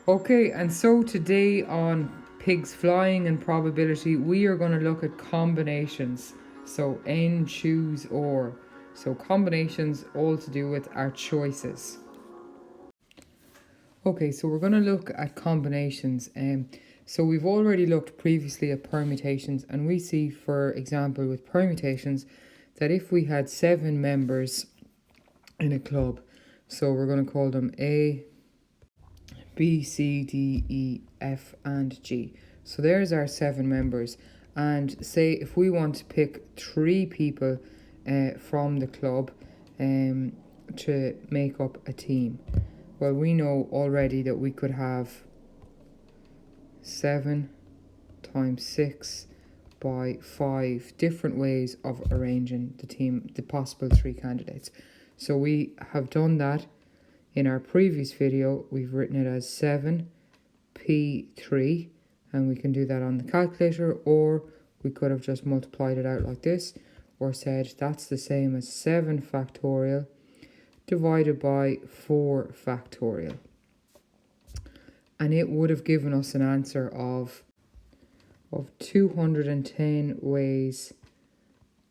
Okay, and so today on pigs flying and probability, we are going to look at combinations. So N, choose, or. So combinations all to do with our choices. Okay, so we're going to look at combinations. So we've already looked previously at permutations, and we see, for example, with permutations, that if we had 7 members in a club, so we're going to call them A, B, C, D, E, F, and G. So there's our 7 members. And say if we want to pick 3 people from the club to make up a team, well, we know already that we could have 7 times 6 by 5 different ways of arranging the team, the possible 3 candidates. So we have done that. In our previous video, we've written it as 7p3, and we can do that on the calculator, or we could have just multiplied it out like this, or said that's the same as 7 factorial divided by 4 factorial. And it would have given us an answer of 210 ways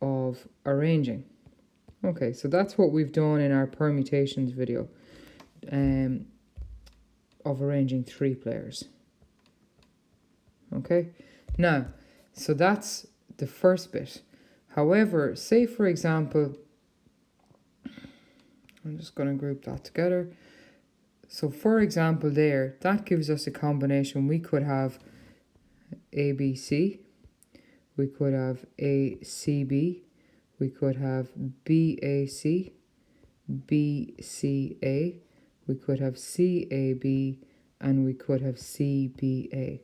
of arranging. Okay, so that's what we've done in our permutations video. Of arranging 3 players. Okay, now, so that's the first bit. However, say for example, I'm just going to group that together. So for example there, that gives us a combination. We could have ABC, we could have ACB, we could have BAC, BCA, we could have CAB, and we could have CBA.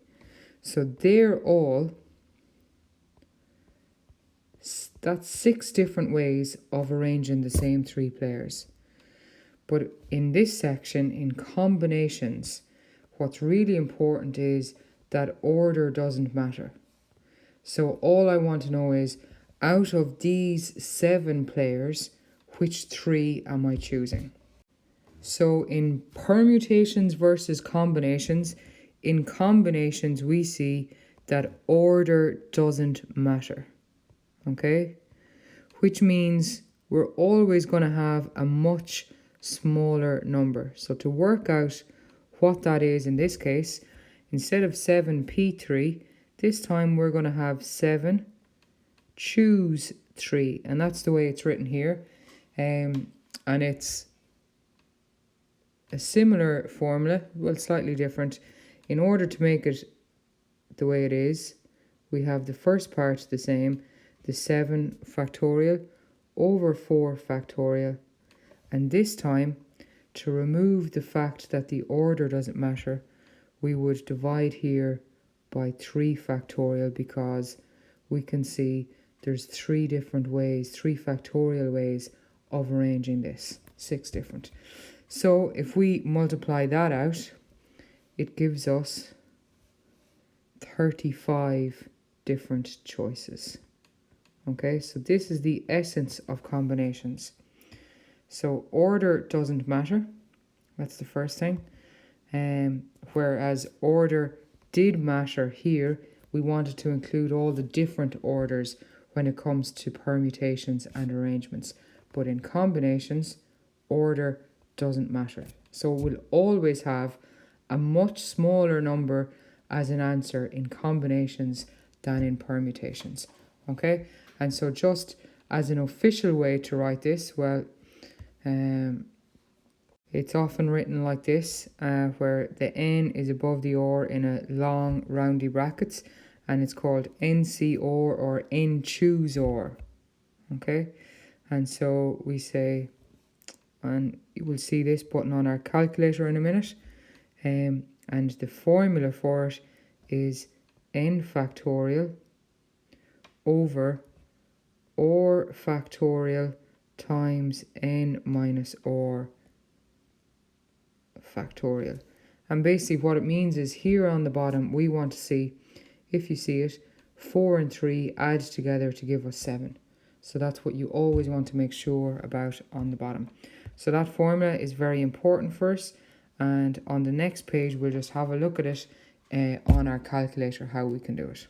So that's 6 different ways of arranging the same 3 players. But in this section, in combinations, what's really important is that order doesn't matter. So all I want to know is, out of these 7 players, which 3 am I choosing? So in permutations versus combinations, in combinations we see that order doesn't matter, okay? Which means we're always going to have a much smaller number. So to work out what that is in this case, instead of 7p3, this time we're going to have 7 choose 3, and that's the way it's written here. And it's a similar formula, well, slightly different. In order to make it the way it is, we have the first part the same, the 7 factorial over 4 factorial. And this time, to remove the fact that the order doesn't matter, we would divide here by 3 factorial, because we can see there's 3 different ways, 3 factorial ways of arranging this, 6 different. So if we multiply that out, it gives us 35 different choices. Okay, so this is the essence of combinations. So order doesn't matter, that's the first thing. Whereas order did matter here, we wanted to include all the different orders when it comes to permutations and arrangements. But in combinations, order doesn't matter. So we'll always have a much smaller number as an answer in combinations than in permutations. Okay, and so just as an official way to write this, well, it's often written like this, where the N is above the OR in a long roundy brackets, and it's called NC or N choose OR. Okay, and so we say, and you will see this button on our calculator in a minute, and the formula for it is N factorial over OR factorial times N minus OR factorial. And basically what it means is, here on the bottom we want to see, if you see it, 4 and 3 add together to give us 7. So that's what you always want to make sure about on the bottom. So that formula is very important for us, And on the next page, we'll just have a look at it on our calculator, how we can do it.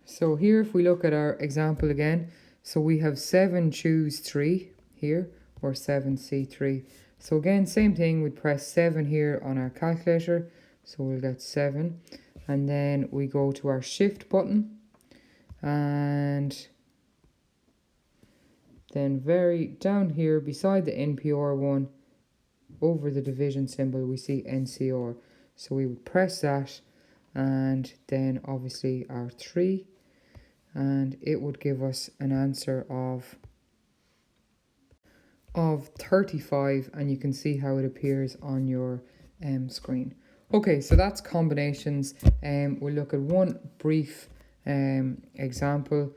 So here, if we look at our example again, so we have 7 choose 3 here, or 7C3. So again, same thing, we'd press 7 here on our calculator, so we'll get 7. And then we go to our shift button, and then very down here beside the NPR one, over the division symbol, we see NCR. So we would press that, and then obviously our 3, and it would give us an answer of 35, and you can see how it appears on your screen. Okay, so that's combinations. We'll look at one brief example.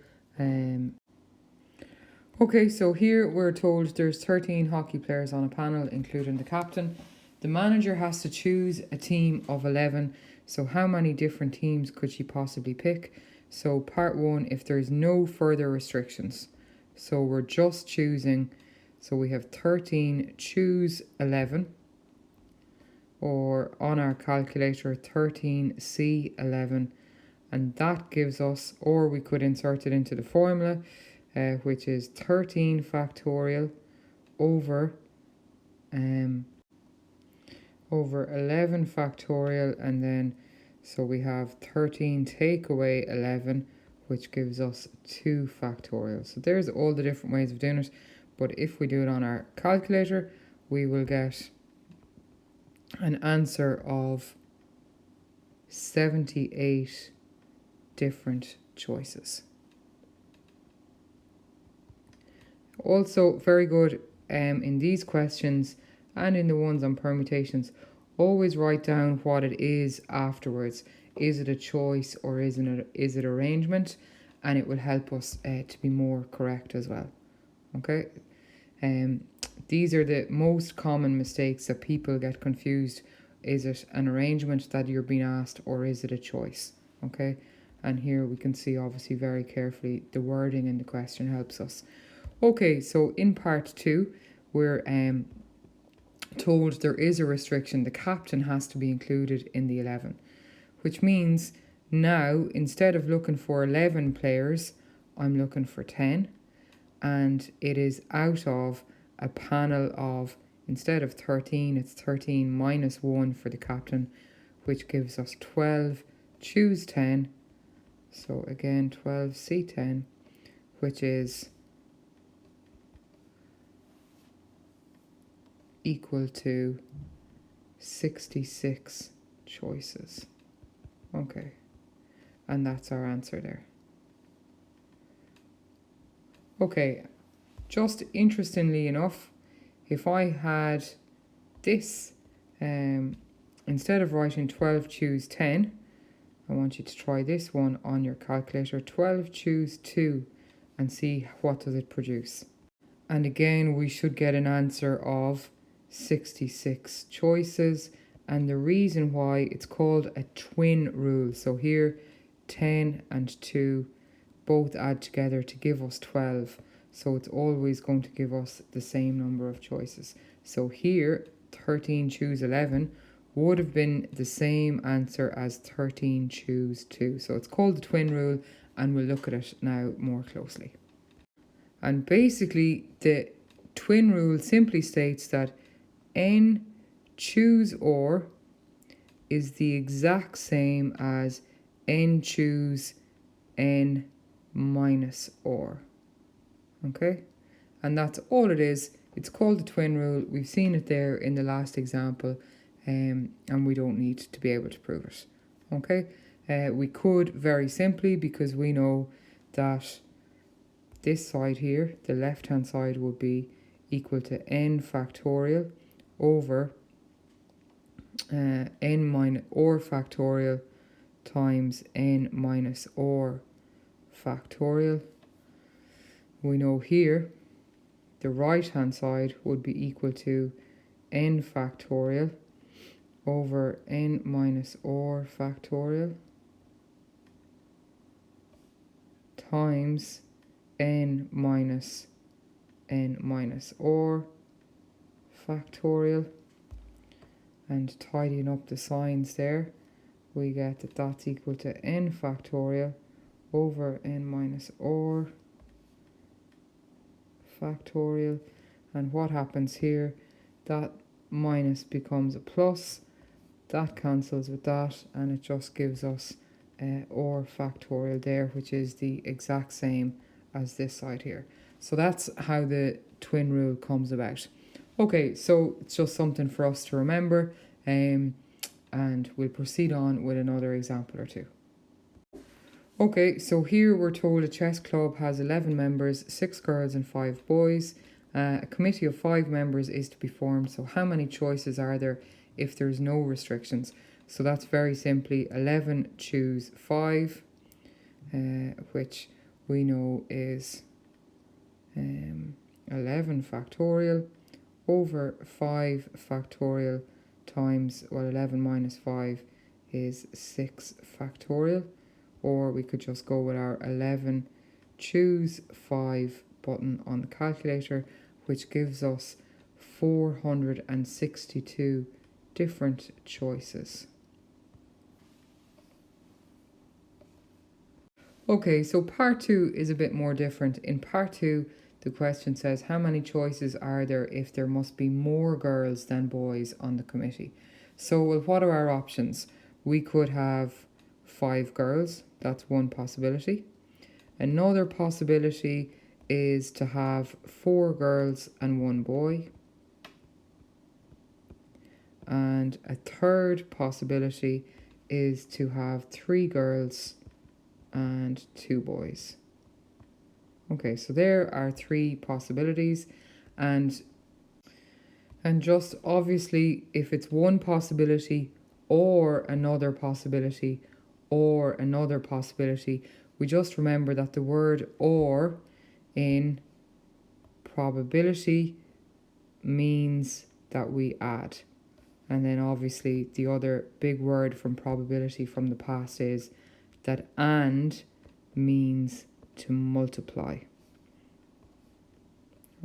Okay, so here we're told there's 13 hockey players on a panel, including the captain. The manager has to choose a team of 11. So how many different teams could she possibly pick? So part 1, if there's no further restrictions. So we're just choosing, so we have 13, choose 11. Or on our calculator, 13C11. And that gives us, or we could insert it into the formula, which is 13 factorial over 11 factorial, and then so we have 13 take away 11, which gives us 2 factorial. So there's all the different ways of doing it, but if we do it on our calculator, we will get an answer of 78 different choices. Also very good in these questions and in the ones on permutations, always write down what it is afterwards. Is it a choice or is it arrangement? And it will help us to be more correct as well. Okay. These are the most common mistakes that people get confused. Is it an arrangement that you're being asked, or is it a choice? Okay. And here we can see obviously very carefully the wording in the question helps us. Okay, so in part 2, we're told there is a restriction. The captain has to be included in the 11, which means now instead of looking for 11 players, I'm looking for 10, and it is out of a panel of, instead of 13, it's 13 minus 1 for the captain, which gives us 12, choose 10. So again, 12C10, which is equal to 66 choices. Okay, and that's our answer there. Okay, just interestingly enough, if I had this, instead of writing 12 choose 10, I want you to try this one on your calculator. 12 choose 2, and see what does it produce. And again, we should get an answer of 66 choices, and the reason why, it's called a twin rule. So here 10 and 2 both add together to give us 12, so it's always going to give us the same number of choices. So here 13 choose 11 would have been the same answer as 13 choose 2. So it's called the twin rule, and we'll look at it now more closely. And basically the twin rule simply states that n choose or is the exact same as n choose n minus or. Okay, and that's all it is. It's called the twin rule. We've seen it there in the last example, and we don't need to be able to prove it. Okay, we could very simply, because we know that this side here, the left hand side, would be equal to n factorial over n minus or factorial times n minus or factorial. We know here the right hand side would be equal to n factorial over n minus or factorial times n minus or factorial. and tidying up the signs there, we get that that's equal to n factorial over n minus r factorial. And what happens here, that minus becomes a plus, that cancels with that, and it just gives us r factorial there, which is the exact same as this side here. So that's how the twin rule comes about. Okay, so it's just something for us to remember, and we'll proceed on with another example or two. Okay, so here we're told a chess club has 11 members, 6 girls and 5 boys. A committee of 5 members is to be formed. So how many choices are there if there's no restrictions? So that's very simply 11 choose 5, which we know is 11 factorial over 5 factorial times, well, 11 minus 5 is 6 factorial. Or we could just go with our 11 choose 5 button on the calculator, which gives us 462 different choices. Okay, so part 2 is a bit more different. In part 2, the question says how many choices are there if there must be more girls than boys on the committee? So, well, what are our options? We could have 5 girls, that's one possibility. Another possibility is to have 4 girls and 1 boy. And a third possibility is to have 3 girls and 2 boys. Okay, so there are 3 possibilities, and just obviously if it's one possibility or another possibility or another possibility, we just remember that the word or in probability means that we add. And then obviously the other big word from probability from the past is that and means to multiply.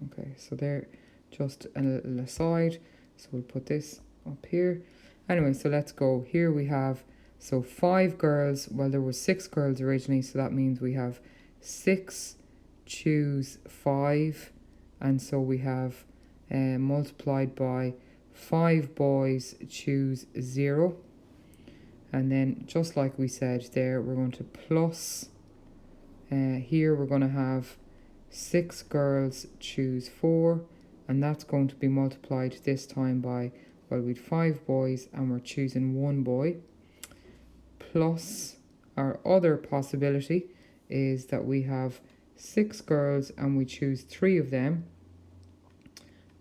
Okay, so there, just a little aside. So we'll put this up here. Anyway, so let's go. Here we have, so 5 girls. Well, there were 6 girls originally, so that means we have 6 choose 5. And so we have multiplied by 5 boys choose 0. And then just like we said there, we're going to plus, here we're going to have 6 girls choose 4, and that's going to be multiplied this time by, well, we'd 5 boys and we're choosing 1 boy, plus our other possibility is that we have 6 girls and we choose 3 of them,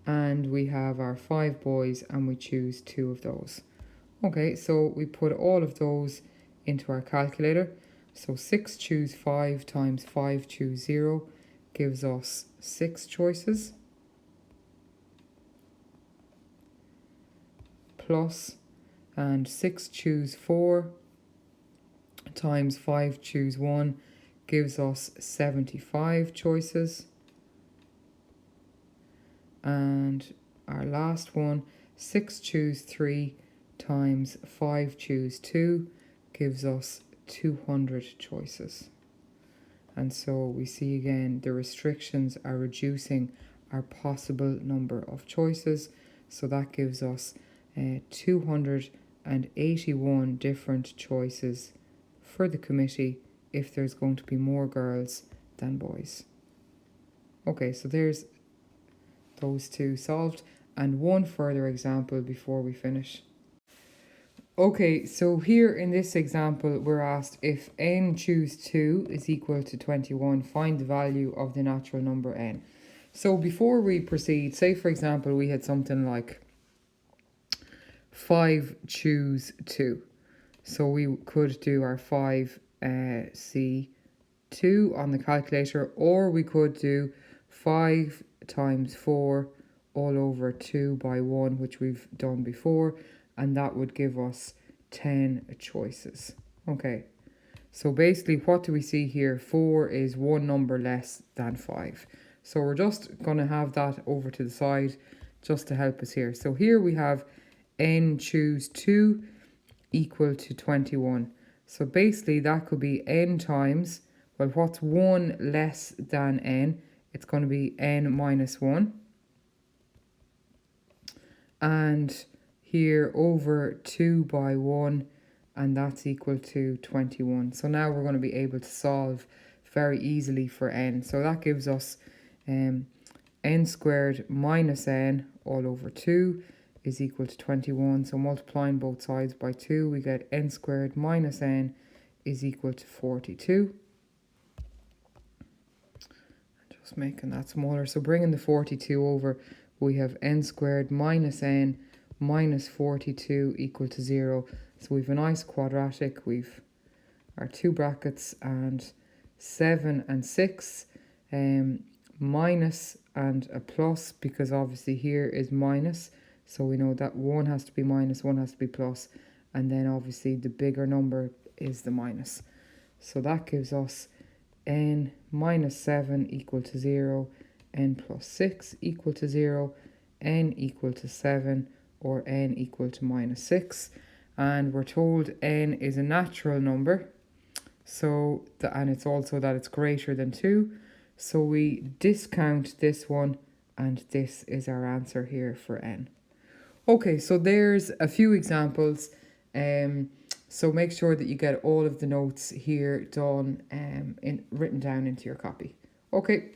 and we have our 5 boys and we choose 2 of those. Okay, so we put all of those into our calculator. So 6 choose 5 times 5 choose 0 gives us 6 choices. Plus, and 6 choose 4 times 5 choose 1 gives us 75 choices. And our last one, 6 choose 3 times 5 choose 2 gives us 200 choices. And so we see again the restrictions are reducing our possible number of choices. So that gives us 281 different choices for the committee if there's going to be more girls than boys. Okay, so there's those 2 solved, and one further example before we finish. Okay, so here in this example, we're asked if n choose 2 is equal to 21, find the value of the natural number n. So before we proceed, say for example, we had something like 5 choose 2. So we could do our 5C2 on the calculator, or we could do 5 times 4 all over 2 by 1, which we've done before, and that would give us 10 choices. Okay, so basically what do we see here? 4 is one number less than 5. So we're just going to have that over to the side just to help us here. So here we have n choose 2 equal to 21. So basically that could be n times, well, what's 1 less than n? It's going to be n minus 1. And here over 2 by 1, and that's equal to 21. So now we're going to be able to solve very easily for n. So that gives us n squared minus n all over 2 is equal to 21. So multiplying both sides by 2, we get n squared minus n is equal to 42. Just making that smaller. So bringing the 42 over, we have n squared minus n minus 42 equal to 0. So we've a nice quadratic. We've our two brackets and 7 and 6, minus and a plus, because obviously here is minus. So we know that 1 has to be minus, 1 has to be plus, and then obviously the bigger number is the minus. So that gives us n minus 7 equal to 0, n plus 6 equal to 0, n equal to 7, or n equal to minus 6. And we're told n is a natural number, so and it's also that it's greater than 2. So we discount this one, and this is our answer here for n. Okay, so there's a few examples. So make sure that you get all of the notes here done written down into your copy. Okay.